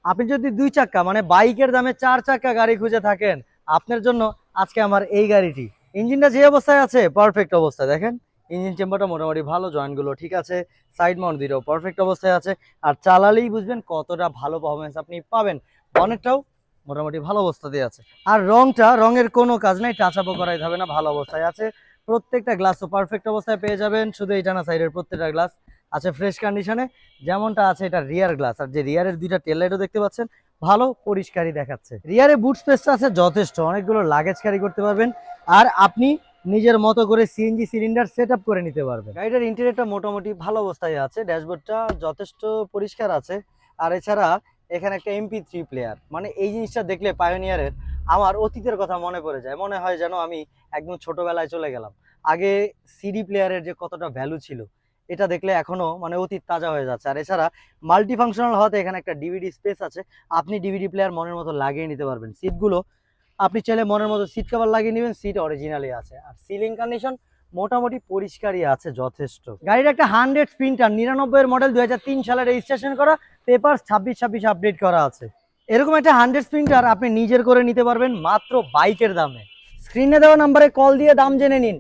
আপনি যদি 2 চাকা মানে বাইকের দামে 4 চাকা গাড়ি খুঁজে থাকেন, আপনার জন্য আজকে আমার এই গাড়িটি। ইঞ্জিনটা যে অবস্থায় আছে পারফেক্ট অবস্থায়, দেখেন ইঞ্জিন চেম্বারটা মোটামুটি ভালো, জয়েন্টগুলো ঠিক আছে, সাইড মাউন্ট দিয়েও পারফেক্ট অবস্থায় আছে। আর চালালেই বুঝবেন কতটা ভালো পারফরমেন্স আপনি পাবেন। বনেটটাও মোটামুটি ভালো অবস্থাতেই আছে। আর রঙের কোনো কাজ নাই, টাচ আপও করাই হবে না, ভালো অবস্থায় আছে। প্রত্যেকটা গ্লাসও পারফেক্ট অবস্থায় পেয়ে যাবেন, শুধু এইটা না, সাইডের প্রত্যেকটা গ্লাস আছে ফ্রেশ কন্ডিশনে। যেমনটা আছে এটা রিয়ার গ্লাস, আর যে রিয়ারের 2টা টেল লাইটও দেখতে পাচ্ছেন ভালো পরিষ্কারই দেখাচ্ছে। রিয়ারে বুট স্পেসটা আছে যথেষ্ট, অনেকগুলো লাগেজ ক্যারি করতে পারবেন। আর আপনি নিজের মতো করে সিএনজি সিলিন্ডার সেট আপ করে নিতে পারবেন। গাড়িটার ইন্টেরিয়রটা মোটামুটি ভালো অবস্থায় আছে, ড্যাশবোর্ডটা যথেষ্ট পরিষ্কার আছে। আর এছাড়া এখানে একটা MP3 প্লেয়ার, মানে এই জিনিসটা দেখলে পায়োনিয়ারের আমার অতীতের কথা মনে পড়ে যায়, মনে হয় যেন আমি একদম ছোটবেলায় চলে গেলাম। আগে সিডি প্লেয়ারের যে কতটা ভ্যালু ছিল, এটা দেখলে এখনো মানে অতীত তাজা হয়ে যাচ্ছে। আর এছাড়া মাল্টি ফাংশনাল হওয়াতে এখানে একটা ডিভিডি স্পেস আছে, আপনি ডিভিডি প্লেয়ার মনের মতো লাগিয়ে নিতে পারবেন। সিটগুলো আপনি চাইলে মনের মতো সিট কভার লাগিয়ে নেবেন, সিট অরিজিনালি আছে। আর সিলিং কন্ডিশন মোটামুটি পরিষ্কারই আছে যথেষ্ট। গাড়ির একটা 100 স্প্রিন্টার 99 এর মডেল, 2003 সালে রেজিস্ট্রেশন করা, পেপার 26 আপডেট করা আছে। এরকম একটা 100 স্প্রিন্টার আপনি নিজের করে নিতে পারবেন মাত্র বাইকের দামে। স্ক্রিনে দেওয়া নাম্বারে কল দিয়ে দাম জেনে নিন।